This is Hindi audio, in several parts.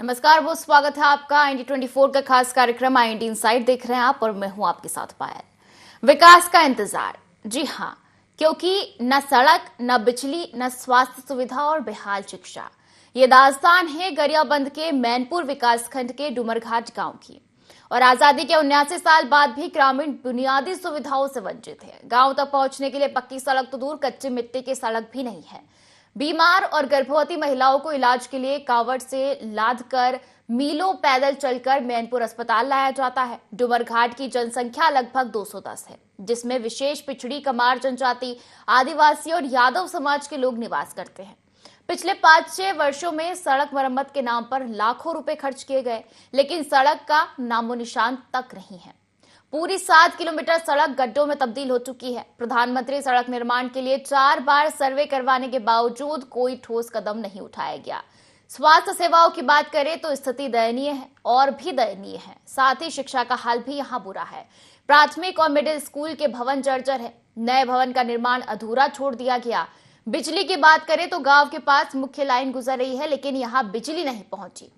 नमस्कार, बहुत स्वागत है आपका IND24 का खास कार्यक्रम IND इनसाइड देख रहे हैं आप और मैं हूं आपके साथ पायल। विकास का इंतजार, जी हां, क्योंकि न सड़क, न बिजली, न स्वास्थ्य सुविधा और बेहाल शिक्षा, ये दास्तान है गरियाबंद के मैनपुर विकासखंड के डुमरघाट गांव की। और आजादी के 79 साल बाद भी ग्रामीण बुनियादी सुविधाओं से वंचित है। गांव तक पहुंचने के लिए पक्की सड़क तो दूर, कच्ची मिट्टी की सड़क भी नहीं है। बीमार और गर्भवती महिलाओं को इलाज के लिए कावड़ से लादकर मीलों पैदल चलकर मैनपुर अस्पताल लाया जाता है। डुमरघाट की जनसंख्या लगभग 210 है, जिसमें विशेष पिछड़ी, कमार जनजाति, आदिवासी और यादव समाज के लोग निवास करते हैं। पिछले 5-6 वर्षों में सड़क मरम्मत के नाम पर लाखों रुपए खर्च किए गए, लेकिन सड़क का नामो निशान तक नहीं है। पूरी 7 किलोमीटर सड़क गड्ढों में तब्दील हो चुकी है। प्रधानमंत्री सड़क निर्माण के लिए 4 बार सर्वे करवाने के बावजूद कोई ठोस कदम नहीं उठाया गया। स्वास्थ्य सेवाओं की बात करें तो स्थिति दयनीय है, और भी दयनीय है। साथ ही शिक्षा का हाल भी यहाँ बुरा है। प्राथमिक और मिडिल स्कूल के भवन जर्जर है। नए भवन का निर्माण अधूरा छोड़ दिया गया। बिजली की बात करें तो गांव के पास मुख्य लाइन गुजर रही है, लेकिन यहाँ बिजली नहीं पहुंची।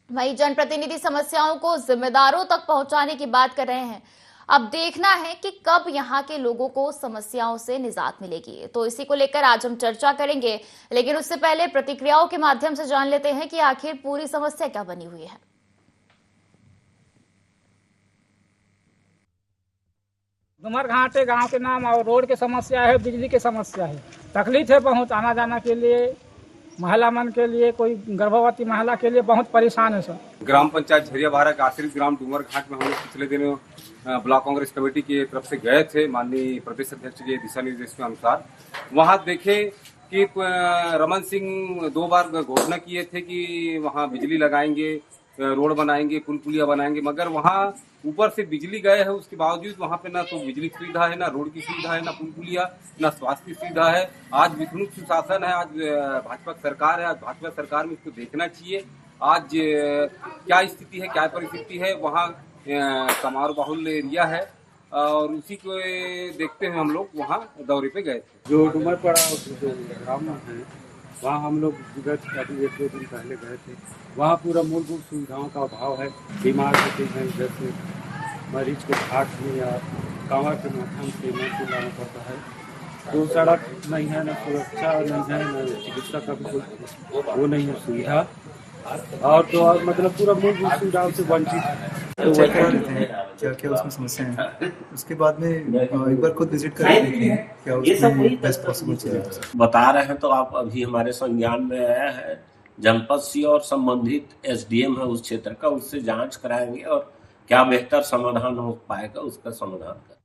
वहीं जनप्रतिनिधि समस्याओं को जिम्मेदारों तक पहुंचाने की बात कर रहे हैं। अब देखना है कि कब यहां के लोगों को समस्याओं से निजात मिलेगी। तो इसी को लेकर आज हम चर्चा करेंगे, लेकिन उससे पहले प्रतिक्रियाओं के माध्यम से जान लेते हैं कि आखिर पूरी समस्या क्या बनी हुई है। डुमरघाट गांव के नाम और रोड की समस्या है, बिजली की समस्या है। तकलीफ है बहुत आना जाना के लिए, महिला मन के लिए, कोई गर्भवती महिला के लिए बहुत परेशान है सर। ग्राम पंचायत झरिया बारा का आश्रित ग्राम डुमरघाट में हम लोग पिछले दिनों ब्लॉक कांग्रेस कमेटी की तरफ से गए थे, माननीय प्रदेश अध्यक्ष के दिशा निर्देश के अनुसार। वहां देखे कि रमन सिंह 2 बार घोषणा किए थे कि वहां बिजली लगाएंगे, रोड बनाएंगे, पुल पुलिया बनाएंगे, मगर वहां ऊपर से बिजली गए है, उसके बावजूद वहां पे ना तो बिजली की सुविधा है, ना रोड की सुविधा है, ना पुल पुलिया, ना स्वास्थ्य की सुविधा है। आज विष्णु सुशासन है, आज भाजपा सरकार है। आज भाजपा सरकार में इसको देखना चाहिए आज क्या स्थिति है, क्या परिस्थिति है। वहाँ समारोह बाहुल एरिया है और उसी को देखते हुए हम लोग वहाँ दौरे पे गए थे। जो डुमरपड़ा जो ग्राम है वहाँ हम लोग विगत अभी 1-2 दिन पहले गए थे। वहाँ पूरा मूलभूत सुविधाओं का अभाव है। बीमार होते हैं, जैसे मरीज को घाट में या कांवड़ के माध्यम से मैनपुर लाना पड़ता है। तो सड़क नहीं है, न सुरक्षा नहीं है, न चिकित्सा का भी कोई वो नहीं है सुविधा। और तो और मतलब पूरा मूलभूत सुविधाओं से वंचित है। तो चेक करा लेते हैं क्या क्या उसमें समस्या है, उसके बाद में एक बार खुद विजिट करके देखेंगे क्या उसमें बेस्ट पॉसिबल चीज़ बता रहे हैं। तो आप अभी हमारे संज्ञान में आया है, जनपद सी और संबंधित SDM है उस क्षेत्र का, उससे जांच कराएंगे और क्या बेहतर समाधान हो पाएगा उसका समाधान करेंगे।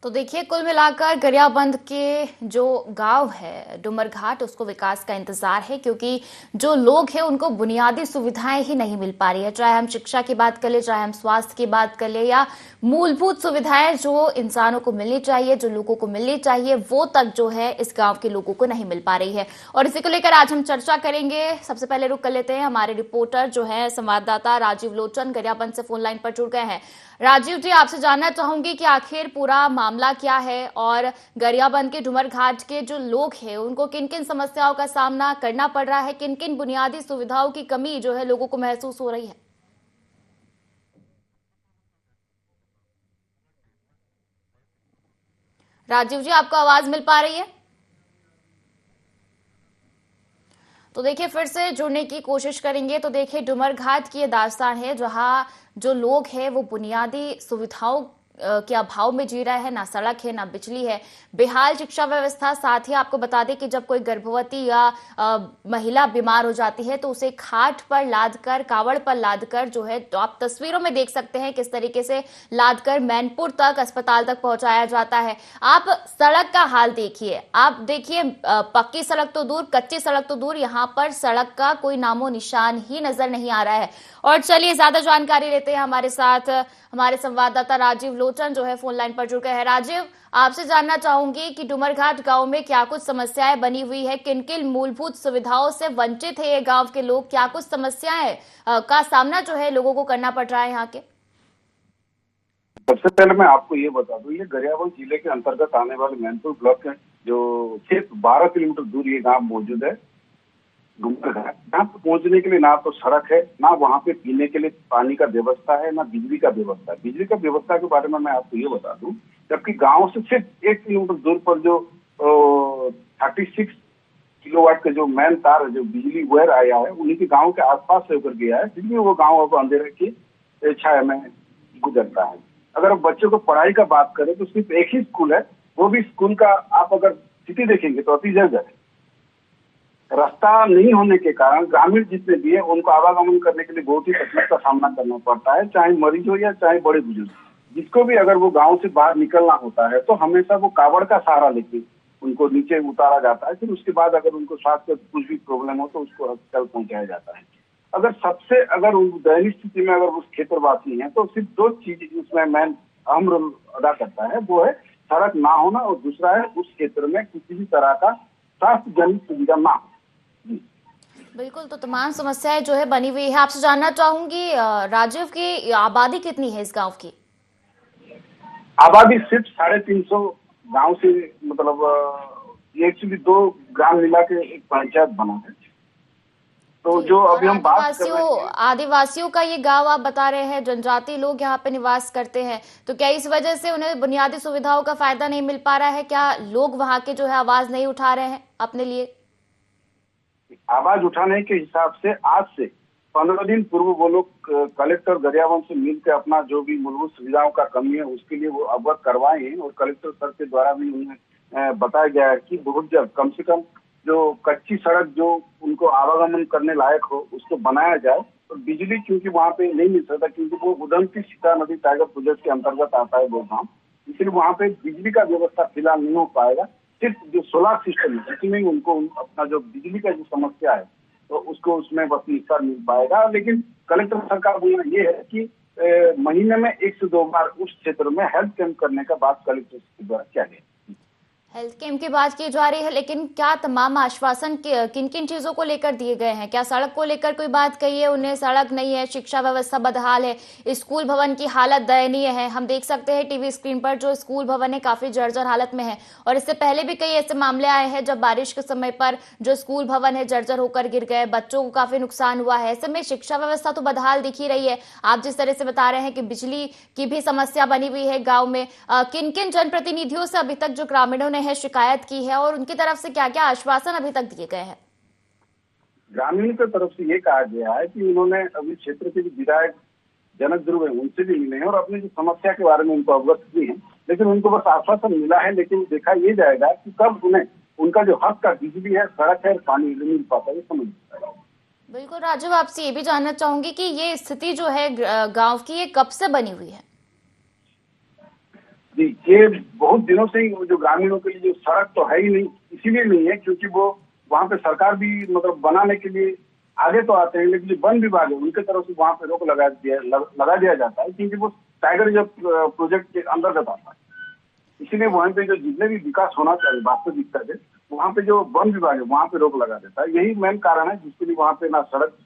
तो देखिए, कुल मिलाकर गरियाबंद के जो गांव है डुमरघाट, उसको विकास का इंतजार है, क्योंकि जो लोग हैं उनको बुनियादी सुविधाएं ही नहीं मिल पा रही है। चाहे हम शिक्षा की बात कर ले, चाहे हम स्वास्थ्य की बात कर ले, या मूलभूत सुविधाएं जो इंसानों को मिलनी चाहिए, जो लोगों को मिलनी चाहिए, वो तक जो है इस गांव के लोगों को नहीं मिल पा रही है। और इसी को लेकर आज हम चर्चा करेंगे। सबसे पहले रुक कर लेते हैं, हमारे रिपोर्टर जो है संवाददाता राजीव लोचन गरियाबंद से फोन लाइन पर जुड़ गए हैं। राजीव जी, आपसे जानना चाहूंगी कि आखिर पूरा मामला क्या है और गरियाबंद के डुमरघाट के जो लोग हैं उनको किन किन समस्याओं का सामना करना पड़ रहा है, किन किन बुनियादी सुविधाओं की कमी जो है लोगों को महसूस हो रही है। राजीव जी, आपको आवाज मिल पा रही है? तो देखिए, फिर से जुड़ने की कोशिश करेंगे। तो देखिए, डुमरघाट की ये दास्तान है जहां जो लोग हैं वो बुनियादी सुविधाओं के अभाव में जी रहा है। ना सड़क है, ना बिजली है, बेहाल शिक्षा व्यवस्था। साथ ही आपको बता दें कि जब कोई गर्भवती या महिला बीमार हो जाती है तो उसे खाट पर लादकर, कावड़ पर लादकर जो है, तो आप तस्वीरों में देख सकते हैं किस तरीके से लादकर मैनपुर तक, अस्पताल तक पहुंचाया जाता है। आप सड़क का हाल देखिए, आप देखिए, पक्की सड़क तो दूर, कच्ची सड़क तो दूर, यहाँ पर सड़क का कोई नामो निशान ही नजर नहीं आ रहा है। और चलिए ज्यादा जानकारी लेते हैं, हमारे साथ हमारे संवाददाता राजीव लोचन जो है फोन लाइन पर जुड़ गए हैं। राजीव, आपसे जानना चाहूंगी कि डुमरघाट गांव में क्या कुछ समस्याएं बनी हुई है, किन किन मूलभूत सुविधाओं से वंचित है ये गांव के लोग, क्या कुछ समस्याएं का सामना जो है लोगों को करना पड़ रहा है यहाँ के? सबसे पहले मैं आपको ये बता दूं, ये गरियाबंद जिले के अंतर्गत आने वाले मैनपुर ब्लॉक के जो सिर्फ 12 किलोमीटर दूर ये गांव मौजूद है, डूमरघाट। यहाँ पे पहुंचने के लिए ना तो सड़क है, ना वहाँ पे पीने के लिए पानी का व्यवस्था है, ना बिजली का व्यवस्था है। बिजली का व्यवस्था के बारे में मैं आपको ये बता दूं, जबकि गांव से सिर्फ 1 किलोमीटर दूर पर जो 36 किलोवाट का जो मेन तार जो बिजली वायर आया है, उन्हीं के गांव के आसपास से होकर गया है, फिर भी वो गांव अब अंधेरे की छाया में गुजरता है। अगर बच्चों को पढ़ाई का बात करें तो सिर्फ एक ही स्कूल है, वो भी स्कूल का आप अगर स्थिति देखेंगे तो अति जर्जर है। रास्ता नहीं होने के कारण ग्रामीण जितने भी है उनको आवागमन करने के लिए बहुत ही तकलीफ का सामना करना पड़ता है, चाहे मरीज हो या चाहे बड़े बुजुर्ग। जिसको भी अगर वो गांव से बाहर निकलना होता है तो हमेशा वो कावड़ का सहारा लेके उनको नीचे उतारा जाता है। फिर उसके बाद अगर उनको स्वास्थ्य कुछ भी प्रॉब्लम हो तो उसको अस्पताल पहुंचाया जाता है। अगर सबसे अगर दयनीय स्थिति में अगर उस क्षेत्रवासी हैं तो सिर्फ 2 चीज उसमें मेन अहम रोल अदा करता है, वो है सड़क ना होना और दूसरा है उस क्षेत्र में किसी भी तरह का स्वास्थ्य जनित सुविधा ना हो। बिल्कुल, तो तमाम समस्याएं जो है बनी हुई है। आपसे जानना चाहूंगी राजीव की आबादी कितनी है इस गांव की? आबादी सिर्फ 350 गांव से, मतलब एक्चुअली 2 ग्राम मिला के एक पंचायत बना है। तो जो अभी हम बात कर रहे हैं, आदिवासियों का ये गांव आप बता रहे हैं, जनजातीय लोग यहाँ पे निवास करते हैं, तो क्या इस वजह से उन्हें बुनियादी सुविधाओं का फायदा नहीं मिल पा रहा है? क्या लोग वहाँ के जो है आवाज नहीं उठा रहे हैं अपने लिए? आवाज उठाने के हिसाब से आज से 15 दिन पूर्व वो लोग कलेक्टर गरियाबंद से मिलकर अपना जो भी मूलभूत सुविधाओं का कमी है उसके लिए वो अवगत करवाए हैं, और कलेक्टर सर के द्वारा भी उन्हें बताया गया है कि बहुत जल्द कम से कम जो कच्ची सड़क जो उनको आवागमन करने लायक हो उसको बनाया जाए। और बिजली क्योंकि वहाँ पे नहीं मिल सकता, क्योंकि वो उदंती सीता नदी टाइगर प्रोजेक्ट के अंतर्गत आता है वो गाँव, इसलिए वहाँ पे बिजली का व्यवस्था फिलहाल नहीं हो पाएगा। सिर्फ जो सोलर सिस्टम है जिसमें उनको अपना जो बिजली का जो समस्या है तो उसको उसमें बस निस्तार मिल पाएगा। लेकिन कलेक्टर सर का बोलना ये है कि महीने में 1 से 2 बार उस क्षेत्र में हेल्थ कैंप करने का बात कलेक्टर के द्वारा किया गया। हेल्थ कैंप की बात की जा रही है, लेकिन क्या तमाम आश्वासन किन किन चीजों को लेकर दिए गए हैं? क्या सड़क को लेकर कोई बात कही है उन्हें? सड़क नहीं है, शिक्षा व्यवस्था बदहाल है, स्कूल भवन की हालत दयनीय है। हम देख सकते हैं टीवी स्क्रीन पर जो स्कूल भवन है काफी जर्जर हालत में है, और इससे पहले भी कई ऐसे मामले आए हैं जब बारिश के समय पर जो स्कूल भवन है जर्जर होकर गिर गए, बच्चों को काफी नुकसान हुआ है। ऐसे में शिक्षा व्यवस्था तो बदहाल दिख ही रही है। आप जिस तरह से बता रहे हैं कि बिजली की भी समस्या बनी हुई है गाँव में, किन किन जनप्रतिनिधियों से अभी तक जो ग्रामीणों ने है शिकायत की है और उनकी तरफ से क्या क्या आश्वासन अभी तक दिए गए हैं? ग्रामीण की तरफ से ये कहा गया है कि उन्होंने अभी क्षेत्र के विधायक जनक ध्रुव है उनसे भी मिले हैं और अपनी जो समस्या के बारे में उनको अवगत किए हैं, लेकिन उनको बस आश्वासन मिला है। लेकिन देखा ये जाएगा कि कब उन्हें उनका जो हक का बिजली है, सड़क है, पानी मिल पाता है, ये समझ पाएगा। बिल्कुल राजीव, आपसे ये भी जानना चाहूंगी कि ये स्थिति जो है गांव की, ये कब से बनी हुई है? जी, ये बहुत दिनों से ही जो ग्रामीणों के लिए जो सड़क तो है ही नहीं, इसीलिए नहीं है क्योंकि वो वहाँ पे सरकार भी मतलब बनाने के लिए आगे तो आते हैं, लेकिन जो वन विभाग है उनके तरफ से वहाँ पे रोक लगा दिया जाता है, क्योंकि वो टाइगर जब प्रोजेक्ट के अंतर्गत आता है। इसीलिए वहाँ पे जो जितने भी विकास होना चाहिए वास्तविकता से, वहाँ पे जो वन विभाग है वहाँ पे रोक लगा देता है। यही मेन कारण है जिसके लिए वहाँ पे ना सड़क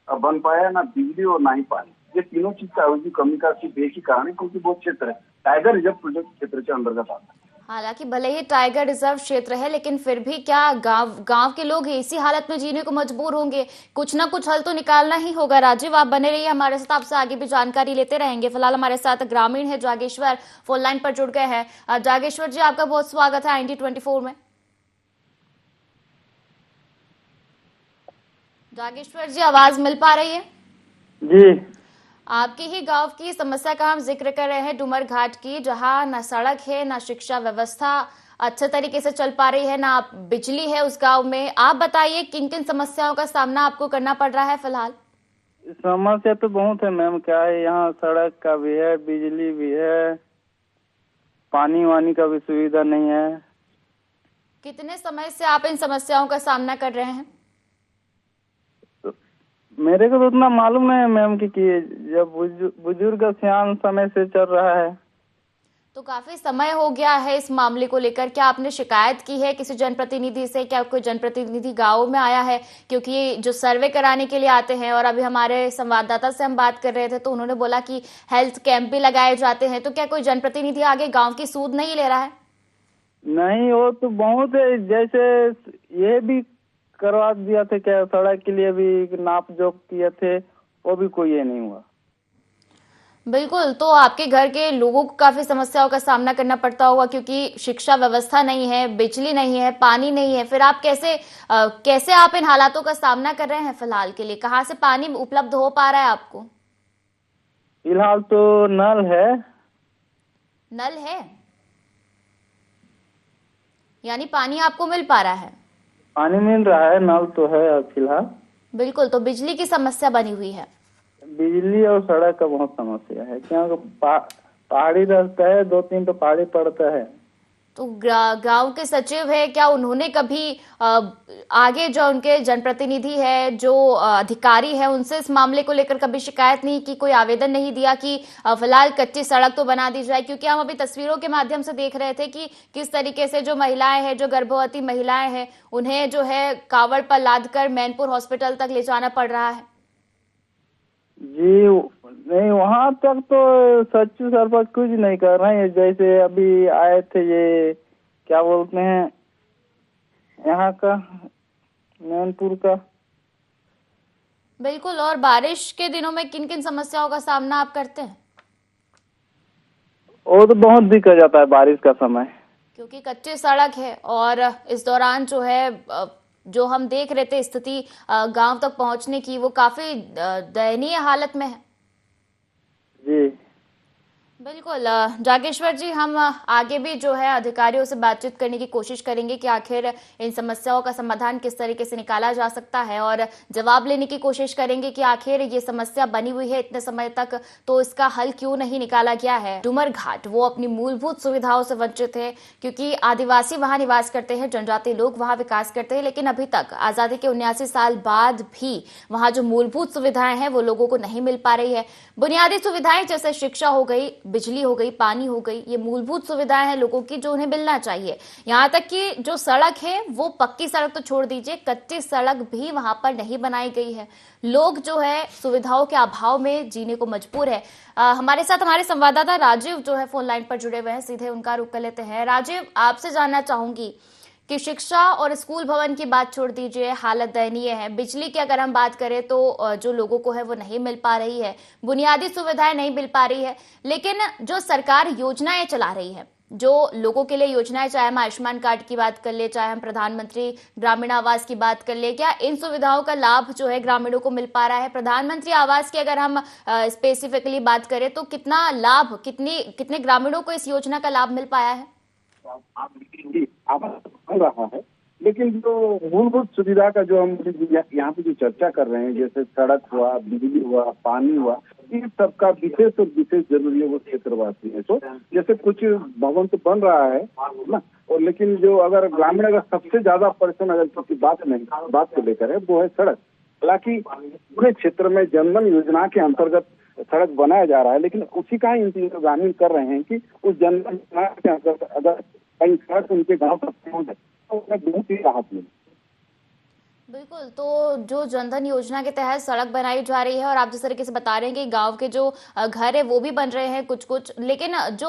बन पाया, ना बिजली और ना ही पानी। ये तीनों चीज का कमी का सिर्फ एक ही कारण है, क्योंकि वो क्षेत्र है टाइगर रिजर्व प्रोजेक्ट क्षेत्र के अंतर्गत आता है। हालांकि भले ही टाइगर रिजर्व क्षेत्र है, लेकिन फिर भी क्या गांव के लोग इसी हालत में जीने को मजबूर होंगे? कुछ ना कुछ हल तो निकालना ही होगा। राजीव, आप बने रहिए हमारे साथ, आपसे आगे भी जानकारी लेते रहेंगे। फिलहाल हमारे साथ ग्रामीण है जागेश्वर, फोन लाइन पर जुड़ गए हैं। जागेश्वर जी, आपका बहुत स्वागत है IND24 में। जागेश्वर जी, आवाज मिल पा रही है? जी, आपके ही गांव की समस्या का हम जिक्र कर रहे हैं, डूमरघाट की, जहां ना सड़क है, ना शिक्षा व्यवस्था अच्छे तरीके से चल पा रही है, ना बिजली है उस गांव में। आप बताइए किन किन समस्याओं का सामना आपको करना पड़ रहा है फिलहाल? समस्या तो बहुत है मैम। क्या है, यहाँ सड़क का भी है, बिजली भी है, पानी वानी का भी सुविधा नहीं है। कितने समय से आप इन समस्याओं का सामना कर रहे हैं? मेरे को तो उतना मालूम नहीं है मैम कि जब बुजुर्ग सियान समय से चल रहा है। तो काफी समय हो गया है इस मामले को लेकर। क्या आपने शिकायत की है किसी जनप्रतिनिधि से? क्या कोई जनप्रतिनिधि गांव में आया है? क्योंकि ये जो सर्वे कराने के लिए आते हैं, और अभी हमारे संवाददाता से हम बात कर रहे थे तो उन्होंने बोला कि हेल्थ कैंप भी लगाए जाते हैं, तो क्या कोई जनप्रतिनिधि आगे गाँव की सूद नहीं ले रहा है? नहीं, वो तो बहुत है। जैसे ये भी करवा दिया था क्या, सड़क के लिए भी नाप जोख किए थे, वो भी कोई ये नहीं हुआ। बिल्कुल, तो आपके घर के लोगों को काफी समस्याओं का सामना करना पड़ता होगा, क्योंकि शिक्षा व्यवस्था नहीं है, बिजली नहीं है, पानी नहीं है। फिर आप कैसे आप इन हालातों का सामना कर रहे हैं फिलहाल के लिए? कहाँ से पानी उपलब्ध हो पा रहा है आपको? फिलहाल तो नल है। नल है, यानी पानी आपको मिल पा रहा है? पानी मिल रहा है, नल तो है फिलहाल। बिल्कुल, तो बिजली की समस्या बनी हुई है। बिजली और सड़क का बहुत समस्या है, क्योंकि पहाड़ी रास्ता है, 2-3 तो पहाड़ी पड़ता है। तो गांव के सचिव है, क्या उन्होंने कभी आगे जो उनके जनप्रतिनिधि है, जो अधिकारी है, उनसे इस मामले को लेकर कभी शिकायत नहीं की, कोई आवेदन नहीं दिया कि फिलहाल कच्ची सड़क तो बना दी जाए? क्योंकि हम अभी तस्वीरों के माध्यम से देख रहे थे कि किस तरीके से जो महिलाएं हैं, जो गर्भवती महिलाएं हैं, उन्हें जो है कावड़ पर लादकर मैनपुर हॉस्पिटल तक ले जाना पड़ रहा है। जी नहीं, वहाँ तक तो सचिव सरपंच कुछ नहीं कर रहे हैं। जैसे अभी आए थे, ये क्या बोलते हैं यहाँ का, मैनपुर का। बिल्कुल, और बारिश के दिनों में किन किन समस्याओं का सामना आप करते हैं? वो तो बहुत दिक्कत जाता है बारिश का समय, क्योंकि कच्ची सड़क है और इस दौरान जो है जो हम देख रहे थे स्थिति गांव तक पहुंचने की, वो काफी दयनीय हालत में है। जी बिल्कुल जागेश्वर जी, हम आगे भी जो है अधिकारियों से बातचीत करने की कोशिश करेंगे कि आखिर इन समस्याओं का समाधान किस तरीके से निकाला जा सकता है, और जवाब लेने की कोशिश करेंगे कि आखिर ये समस्या बनी हुई है इतने समय तक, तो इसका हल क्यों नहीं निकाला गया है। डूमर घाट वो अपनी मूलभूत सुविधाओं से वंचित है, क्योंकि आदिवासी वहां निवास करते हैं, जनजातीय लोग वहां विकास करते हैं, लेकिन अभी तक आजादी के 79 साल बाद भी वहां जो मूलभूत सुविधाएं हैं वो लोगों को नहीं मिल पा रही है। बुनियादी सुविधाएं जैसे शिक्षा हो गई, बिजली हो गई, पानी हो गई, ये मूलभूत सुविधाएं हैं लोगों की जो उन्हें मिलना चाहिए। यहाँ तक कि जो सड़क है वो पक्की सड़क तो छोड़ दीजिए, कच्ची सड़क भी वहां पर नहीं बनाई गई है। लोग जो है सुविधाओं के अभाव में जीने को मजबूर है। हमारे साथ हमारे संवाददाता राजीव जो है फोन लाइन पर जुड़े हुए हैं, सीधे उनका रुख कर लेते हैं। राजीव, आपसे जानना चाहूंगी कि शिक्षा और स्कूल भवन की बात छोड़ दीजिए, हालत दयनीय है। बिजली की अगर हम बात करें तो जो लोगों को है वो नहीं मिल पा रही है, बुनियादी सुविधाएं नहीं मिल पा रही है। लेकिन जो सरकार योजनाएं चला रही है, जो लोगों के लिए योजनाएं, चाहे हम आयुष्मान कार्ड की बात कर ले, चाहे हम प्रधानमंत्री ग्रामीण आवास की बात कर ले, क्या इन सुविधाओं का लाभ जो है ग्रामीणों को मिल पा रहा है? प्रधानमंत्री आवास की अगर हम स्पेसिफिकली बात करें तो कितना लाभ, कितने ग्रामीणों को इस योजना का लाभ मिल पाया है? बन रहा है, लेकिन जो मूलभूत सुविधा का जो हम यहाँ पे जो चर्चा कर रहे हैं, जैसे सड़क हुआ, बिजली हुआ, पानी हुआ, इन सबका विशेष और विशेष जरूरी है वो क्षेत्रवासी है। तो जैसे कुछ भवन तो बन रहा है ना, और लेकिन जो अगर ग्रामीण अगर सबसे ज्यादा परेशान अगर किसी बात को लेकर है वो है सड़क। हालांकि पूरे क्षेत्र में जनधन योजना के अंतर्गत सड़क बनाया जा रहा है, लेकिन उसी का ही इंतजार ग्रामीण कर रहे हैं कि उस जनधन योजना के अंतर्गत अगर कहीं सड़क उनके गाँव तक पहुंच जाए तो उन्हें बहुत ही राहत मिले। बिल्कुल, तो जो जनधन योजना के तहत सड़क बनाई जा रही है, और आप जिस तरीके से बता रहे हैं कि गांव के जो घर है वो भी बन रहे हैं कुछ कुछ, लेकिन जो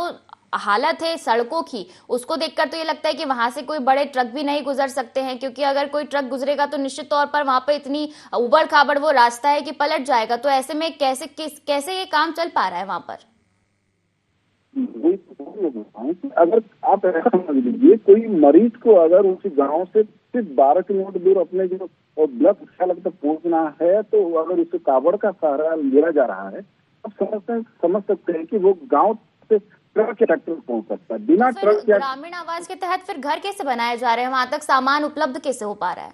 हालत है सड़कों की उसको देखकर तो ये लगता है कि वहां से कोई बड़े ट्रक भी नहीं गुजर सकते हैं, क्योंकि अगर कोई ट्रक गुजरेगा तो निश्चित तौर पर वहां पर इतनी उबड़ खाबड़ वो रास्ता है कि पलट जाएगा। तो ऐसे में कैसे ये काम चल पा रहा है वहां पर? अगर आप ऐसा समझ लीजिए, कोई मरीज को अगर उस गांव से सिर्फ 12 किलोमीटर दूर अपने जो ब्लड प्रेशर तक पहुंचना है, तो अगर उसे कावड़ का सहारा लिया जा रहा है, अब समझ सकते हैं कि वो गांव से ट्रक या ट्रैक्टर पहुंच सकता है। बिना ट्रक या ग्रामीण आवास के तहत फिर घर कैसे बनाए जा रहे हैं, वहां तक सामान उपलब्ध कैसे हो पा रहा है?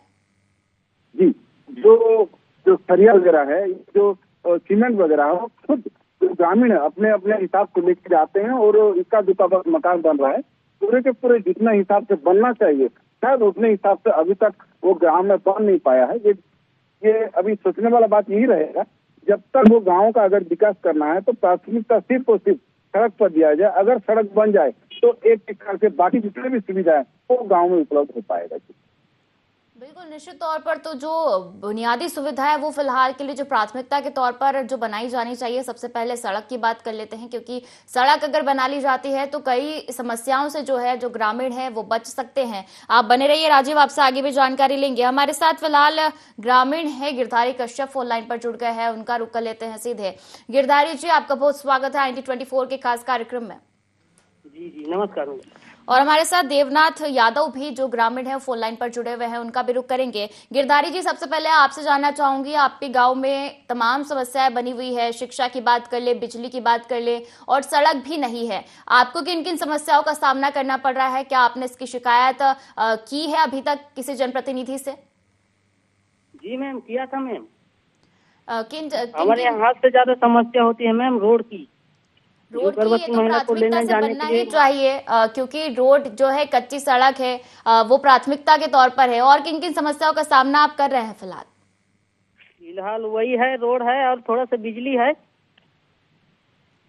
जी, जो सरिया वगैरह है, जो सीमेंट वगैरह है, वो खुद ग्रामीण अपने अपने हिसाब से लेके जाते हैं, और इसका जो मकान बन रहा है पूरे के पूरे जितना हिसाब से बनना चाहिए शायद उतने हिसाब से अभी तक वो गांव में बन नहीं पाया है। ये अभी सोचने वाला बात यही रहेगा, जब तक वो गांव का अगर विकास करना है तो प्राथमिकता सिर्फ और सिर्फ सड़क पर दिया जाए। अगर सड़क बन जाए तो एक प्रकार से बाकी जितने भी सुविधाएं वो गाँव में उपलब्ध हो पाएगा। बिल्कुल, निश्चित तौर पर तो जो बुनियादी सुविधा है वो फिलहाल के लिए जो प्राथमिकता के तौर पर जो बनाई जानी चाहिए, सबसे पहले सड़क की बात कर लेते हैं, क्योंकि सड़क अगर बना ली जाती है तो कई समस्याओं से जो है जो ग्रामीण है वो बच सकते हैं। आप बने रहिए राजीव, आपसे आगे भी जानकारी लेंगे। हमारे साथ फिलहाल ग्रामीण है गिरधारी कश्यप, फोन लाइन पर जुड़ गए हैं, उनका रुख कर लेते हैं सीधे। गिरधारी जी, आपका बहुत स्वागत है IND24 के खास कार्यक्रम में। जी नमस्कार। और हमारे साथ देवनाथ यादव भी जो ग्रामीण है फोन लाइन पर जुड़े हुए हैं, उनका भी रुख करेंगे। गिरधारी जी, सबसे पहले आपसे जानना चाहूंगी, आपके गांव में तमाम समस्याएं बनी हुई है, शिक्षा की बात कर ले, बिजली की बात कर ले, और सड़क भी नहीं है। आपको किन किन समस्याओं का सामना करना पड़ रहा है? क्या आपने इसकी शिकायत की है अभी तक किसी जनप्रतिनिधि से? जी मैम, किया था मैम। हमारे यहाँ से ज्यादा समस्या होती है मैम रोड की। रोड की ये तो प्राथमिकता से बनना ही चाहिए, क्योंकि रोड जो है कच्ची सड़क है, वो प्राथमिकता के तौर पर है। और किन किन समस्याओं का सामना आप कर रहे हैं फिलहाल? फिलहाल वही है, रोड है और थोड़ा सा बिजली है।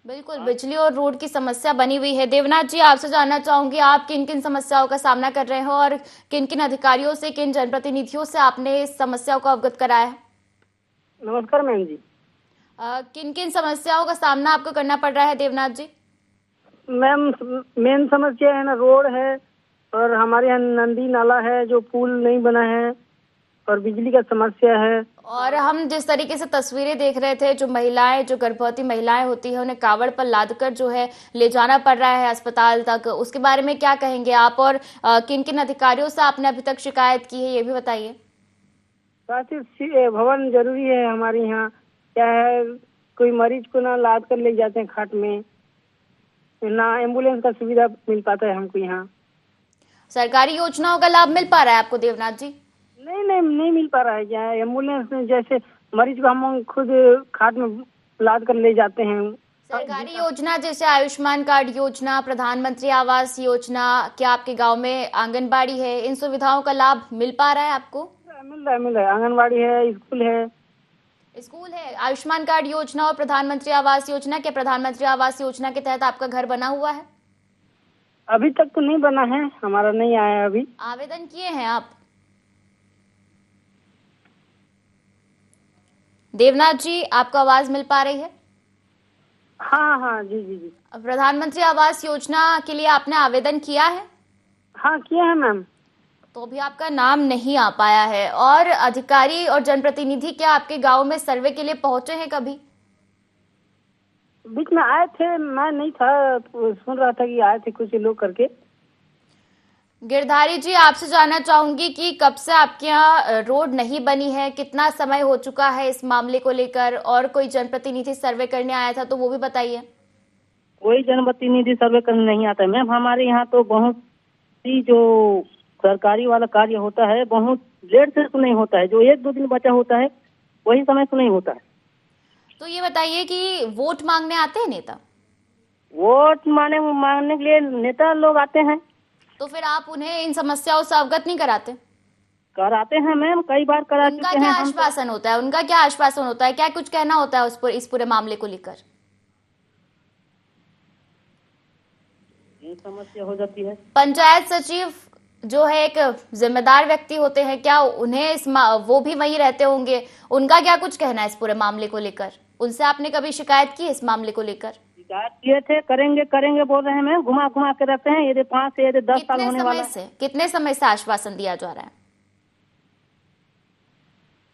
बिल्कुल, बिजली और रोड की समस्या बनी हुई है। देवनाथ जी, आपसे जानना चाहूंगी, आप किन किन समस्याओं का सामना कर रहे हो और किन किन अधिकारियों से, किन जनप्रतिनिधियों से आपने इस समस्याओं को अवगत कराया है? नमस्कार मैम जी। किन किन समस्याओं का सामना आपको करना पड़ रहा है देवनाथ जी? मैम, मेन समस्या है ना, रोड है और हमारे यहाँ नदी नाला है जो पुल नहीं बना है, और बिजली का समस्या है। और हम जिस तरीके से तस्वीरें देख रहे थे, जो महिलाएं, जो गर्भवती महिलाएं होती है, उन्हें कावड़ पर लादकर जो है ले जाना पड़ रहा है अस्पताल तक, उसके बारे में क्या कहेंगे आप? और किन किन अधिकारियों से आपने अभी तक शिकायत की है, ये भी बताइए। भवन जरूरी है हमारे यहाँ। क्या है, कोई मरीज को ना लाद कर ले जाते हैं खाट में, ना एम्बुलेंस का सुविधा मिल पाता है हमको यहाँ। सरकारी योजनाओं का लाभ मिल पा रहा है आपको देवनाथ जी? नहीं मिल पा रहा है। क्या एम्बुलेंस में जैसे मरीज को हम खुद खाट में लाद कर ले जाते हैं। सरकारी योजना जैसे आयुष्मान कार्ड योजना, प्रधानमंत्री आवास योजना, क्या आपके गांव में आंगनबाड़ी है, इन सुविधाओं का लाभ मिल पा रहा है आपको? मिल रहा है। आंगनबाड़ी है, स्कूल है। आयुष्मान कार्ड योजना और प्रधानमंत्री आवास योजना, क्या प्रधानमंत्री आवास योजना के तहत आपका घर बना हुआ है? अभी तक तो नहीं बना है, हमारा नहीं आया अभी। आवेदन किए हैं आप? देवनाथ जी, आपको आवाज मिल पा रही है? हाँ जी। प्रधानमंत्री आवास योजना के लिए आपने आवेदन किया है? हाँ, किया है मैम। तो अभी आपका नाम नहीं आ पाया है। और अधिकारी और जनप्रतिनिधि क्या आपके गांव में सर्वे के लिए पहुंचे हैं कभी? बीच में आए थे, मैं नहीं था, तो सुन रहा था कि आए थे कुछ लोग करके। गिरधारी जी, आपसे जानना चाहूंगी कि कब से आपके यहाँ रोड नहीं बनी है, कितना समय हो चुका है इस मामले को लेकर, और कोई जनप्रतिनिधि सर्वे करने आया था तो वो भी बताइए। कोई जनप्रतिनिधि सर्वे करने नहीं आता है मैम। हमारे यहाँ तो बहुत ही जो सरकारी वाला कार्य होता है बहुत लेट से तो नहीं होता है, जो 1-2 दिन बचा होता है वही समय तो नहीं होता है। तो ये बताइए कि वोट मांगने आते हैं नेता? वोट मांगने के लिए नेता लोग आते हैं। तो फिर आप उन्हें इन समस्याओं से अवगत नहीं कराते? कराते हैं मैम, कई बार करा चुके हैं। उनका क्या आश्वासन होता है? क्या कुछ कहना होता है इस पूरे मामले को लेकर? ये समस्या हो जाती है। पंचायत सचिव जो है एक जिम्मेदार व्यक्ति होते हैं, क्या उन्हें वो भी वहीं रहते होंगे, उनका क्या कुछ कहना है इस पूरे मामले को लेकर? उनसे आपने कभी शिकायत की इस मामले को लेकर? शिकायत किए थे, करेंगे बोल रहे हैं मैम, घुमा के रहते हैं। यदि 5 से 10 साल होने वाला है। कितने समय से आश्वासन दिया जा रहा है?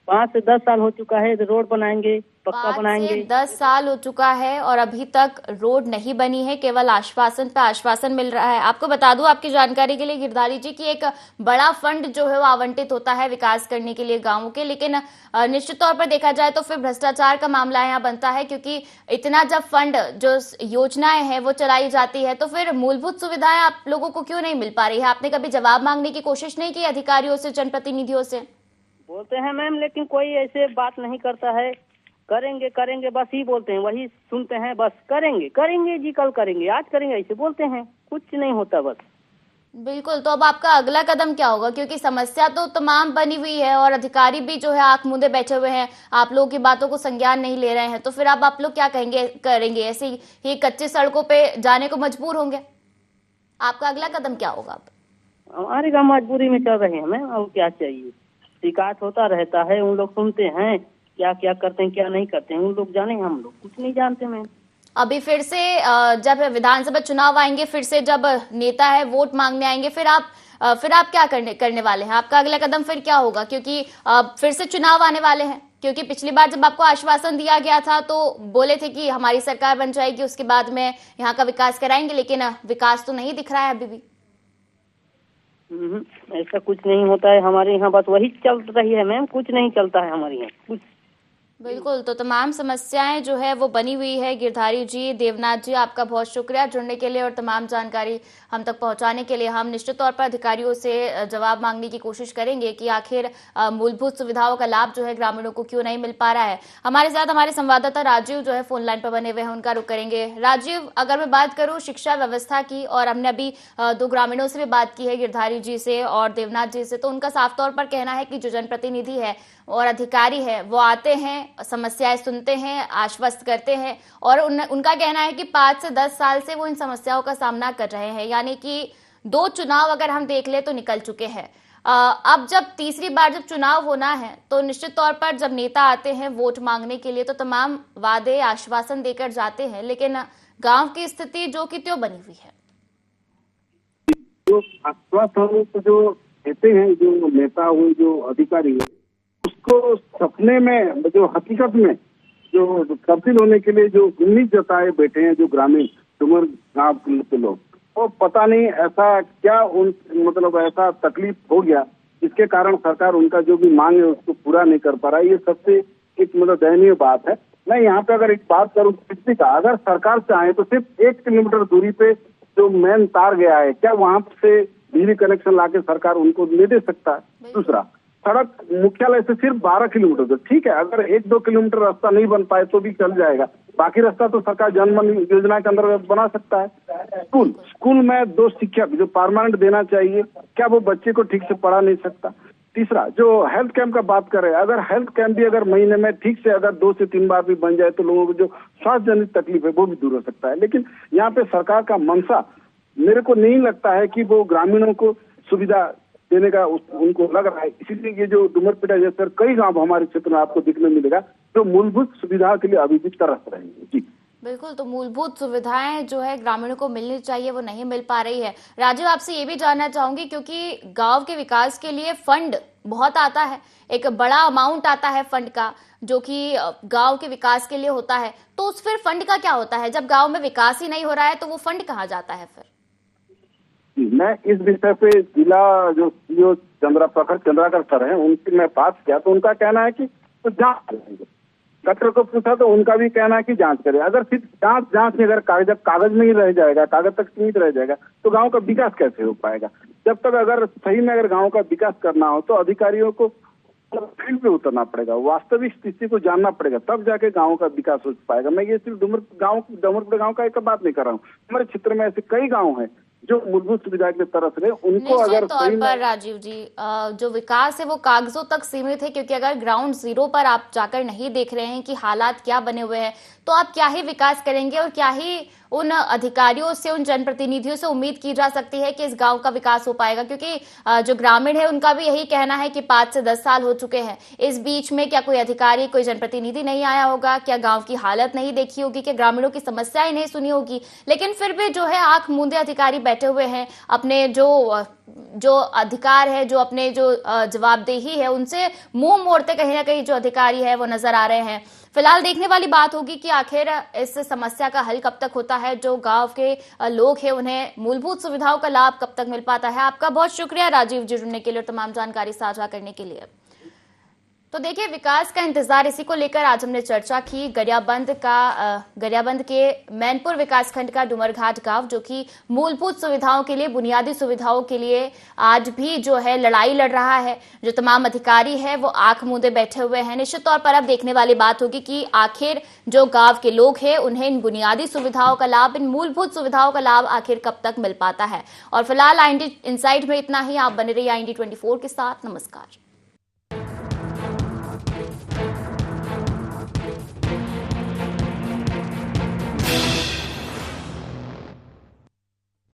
5 से 10 साल हो चुका है। रोड बनाएंगे, पक्का बनाएंगे। 5 से 10 साल हो चुका है और अभी तक रोड नहीं बनी है, केवल आश्वासन पे आश्वासन मिल रहा है। आपको बता दूं आपकी जानकारी के लिए गिरधारी जी की एक बड़ा फंड जो है वो आवंटित होता है विकास करने के लिए गांवों के, लेकिन निश्चित तौर पर देखा जाए तो फिर भ्रष्टाचार का मामला यहाँ बनता है, क्योंकि इतना जब फंड जो योजनाएं हैं वो चलाई जाती है तो फिर मूलभूत सुविधाएं आप लोगों को क्यों नहीं मिल पा रही है? आपने कभी जवाब मांगने की कोशिश नहीं की अधिकारियों से, जनप्रतिनिधियों से? बोलते हैं मैम, लेकिन कोई ऐसे बात नहीं करता है। करेंगे बस ही बोलते हैं, वही सुनते हैं, बस करेंगे जी, कल करेंगे, आज करेंगे, ऐसे बोलते हैं, कुछ नहीं होता बस। बिल्कुल, तो अब आपका अगला कदम क्या होगा? क्योंकि समस्या तो तमाम बनी हुई है और अधिकारी भी जो है आंख मूंदे बैठे हुए हैं, आप लोगों की बातों को संज्ञान नहीं ले रहे हैं, तो फिर अब आप लोग क्या करेंगे? ऐसे ही कच्ची सड़कों पे जाने को मजबूर होंगे? आपका अगला कदम क्या होगा? अब हमारे गाँव मजबूरी में चल रहे हैं मैम, और क्या चाहिए। शिकायत होता रहता है, उन लोग सुनते हैं क्या क्या करते हैं क्या नहीं करते हैं, उन लोग जाने, हम लोग कुछ नहीं जानते मैम। अभी फिर से जब विधानसभा चुनाव आएंगे, फिर से जब नेता है वोट मांगने आएंगे, फिर आप क्या करने वाले हैं? आपका अगला कदम फिर क्या होगा? क्योंकि फिर से चुनाव आने वाले हैं। क्योंकि पिछली बार जब आपको आश्वासन दिया गया था तो बोले थे कि हमारी सरकार बन जाएगी, उसके बाद में यहाँ का विकास कराएंगे, लेकिन विकास तो नहीं दिख रहा है अभी भी। ऐसा कुछ नहीं होता है हमारे यहाँ, बस वही चल रही है मैम, कुछ नहीं चलता है हमारे यहाँ कुछ। बिल्कुल, तो तमाम समस्याएं जो है वो बनी हुई है। गिरधारी जी, देवनाथ जी, आपका बहुत शुक्रिया जुड़ने के लिए और तमाम जानकारी हम तक पहुंचाने के लिए। हम निश्चित तौर पर अधिकारियों से जवाब मांगने की कोशिश करेंगे कि आखिर मूलभूत सुविधाओं का लाभ जो है ग्रामीणों को क्यों नहीं मिल पा रहा है। हमारे साथ हमारे संवाददाता राजीव जो है फोन लाइन पर बने हुए हैं, उनका रुख करेंगे। राजीव, अगर मैं बात करूँ शिक्षा व्यवस्था की, और हमने अभी 2 ग्रामीणों से भी बात की है, गिरधारी जी से और देवनाथ जी से, तो उनका साफ तौर पर कहना है कि जो जनप्रतिनिधि है और अधिकारी है वो आते हैं, समस्याएं सुनते हैं, आश्वस्त करते हैं, और उनका कहना है कि 5 से 10 साल से वो इन समस्याओं का सामना कर रहे हैं। यानी कि 2 चुनाव अगर हम देख ले तो निकल चुके हैं। अब जब तीसरी बार जब चुनाव होना है तो निश्चित तौर पर जब नेता आते हैं वोट मांगने के लिए तो तमाम वादे आश्वासन देकर जाते हैं, लेकिन गांव की स्थिति जो कि त्यों बनी हुई है। जो आश्वासन जो देते हैं जो नेता हुए जो अधिकारी है, उसको सपने में जो हकीकत में जो तब्दील होने के लिए जो उम्मीद जताए बैठे हैं जो ग्रामीण डूमर गांव के लोग, वो पता नहीं ऐसा क्या मतलब ऐसा तकलीफ हो गया जिसके कारण सरकार उनका जो भी मांग है उसको पूरा नहीं कर पा रहा है। ये सबसे एक मतलब दयनीय बात है। मैं यहाँ पे अगर एक बात करूँ बिजली का, अगर सरकार चाहे तो सिर्फ 1 किलोमीटर दूरी पे जो मेन तार गया है, क्या वहाँ से बिजली कनेक्शन लाके सरकार उनको ले दे सकता है? दूसरा, सड़क मुख्यालय से सिर्फ 12 किलोमीटर, तो ठीक है, अगर 1-2 किलोमीटर रास्ता नहीं बन पाए तो भी चल जाएगा, बाकी रास्ता तो सरकार जनमन योजना के अंदर बना सकता है। स्कूल में 2 शिक्षक जो परमानेंट देना चाहिए, क्या वो बच्चे को ठीक से पढ़ा नहीं सकता? तीसरा, जो हेल्थ कैंप का बात करें, अगर हेल्थ कैंप भी अगर महीने में ठीक से अगर 2 से 3 बार भी बन जाए तो लोगों को जो स्वास्थ्य जनित तकलीफ है वो भी दूर हो सकता है। लेकिन यहाँ पे सरकार का मंशा मेरे को नहीं लगता है कि वो ग्रामीणों को सुविधा देने का उनको लग रहा है। इसीलिए ये जो डूमरपेटा जैसे कई गांव हमारे क्षेत्र में आपको दिखने मिलेगा जो मूलभूत सुविधा के लिए अभी भी तरस रहे हैं। जी बिल्कुल, तो मूलभूत सुविधाएं जो है ग्रामीणों को मिलनी चाहिए वो नहीं मिल पा रही है। राजीव, आपसे ये भी जानना चाहूंगी, क्योंकि गांव के विकास के लिए फंड बहुत आता है, एक बड़ा अमाउंट आता है फंड का जो कि गांव के विकास के लिए होता है, तो उस फिर फंड का क्या होता है? जब गांव में विकास ही नहीं हो रहा है तो वो फंड कहाँ जाता है फिर? मैं इस विषय पे जिला जो सीओ चंद्राकर सर हैं उनसे मैं बात किया तो उनका कहना है कि तो जांच करेंगे। कलेक्टर को पूछा तो उनका भी कहना है कि जांच करें। अगर सिर्फ जांच में अगर कागज में ही रह जाएगा, कागज तक सीमित रह जाएगा तो गांव का विकास कैसे हो पाएगा? जब तक अगर सही में अगर गांव का विकास करना हो तो अधिकारियों को फील्ड पे उतरना पड़ेगा, वास्तविक स्थिति को जानना पड़ेगा, तब जाके गांव का विकास हो पाएगा। मैं ये सिर्फ डूमरपेटा गांव का एक बात नहीं कर रहा हूँ, हमारे क्षेत्र में ऐसे कई गाँव हैं जो मूलभूत सुविधा के तरफ रहे, उनको अगर तौर पर राजीव जी जो विकास है वो कागजों तक सीमित है, क्योंकि अगर ग्राउंड जीरो पर आप जाकर नहीं देख रहे हैं कि हालात क्या बने हुए हैं तो आप क्या ही विकास करेंगे और क्या ही उन अधिकारियों से, उन जनप्रतिनिधियों से उम्मीद की जा सकती है कि इस गांव का विकास हो पाएगा? क्योंकि जो ग्रामीण है उनका भी यही कहना है कि 5 से 10 साल हो चुके हैं, इस बीच में क्या कोई अधिकारी, कोई जनप्रतिनिधि नहीं आया होगा? क्या गांव की हालत नहीं देखी होगी? क्या ग्रामीणों की समस्याएं नहीं सुनी होगी? लेकिन फिर भी जो है आंख मूंदे अधिकारी बैठे हुए हैं, अपने जो अधिकार है, जो अपने जो जवाबदेही है उनसे मुंह मोड़ते कहीं ना कहीं जो अधिकारी है वो नजर आ रहे हैं। फिलहाल देखने वाली बात होगी कि आखिर इस समस्या का हल कब तक होता है, जो गांव के लोग हैं उन्हें मूलभूत सुविधाओं का लाभ कब तक मिल पाता है। आपका बहुत शुक्रिया राजीव जी जुड़ने के लिए और तमाम जानकारी साझा करने के लिए। तो देखिए, विकास का इंतजार, इसी को लेकर आज हमने चर्चा की। गरियाबंद के मैनपुर विकासखंड का डूमरघाट गांव जो कि मूलभूत सुविधाओं के लिए, बुनियादी सुविधाओं के लिए आज भी जो है लड़ाई लड़ रहा है। जो तमाम अधिकारी है वो आंख मूंदे बैठे हुए हैं। निश्चित तौर पर अब देखने वाली बात होगी कि आखिर जो गांव के लोग हैं उन्हें इन बुनियादी सुविधाओं का लाभ, इन मूलभूत सुविधाओं का लाभ आखिर कब तक मिल पाता है। और फिलहाल IND इनसाइड में इतना ही। आप बने रहिए IND 24 के साथ। नमस्कार।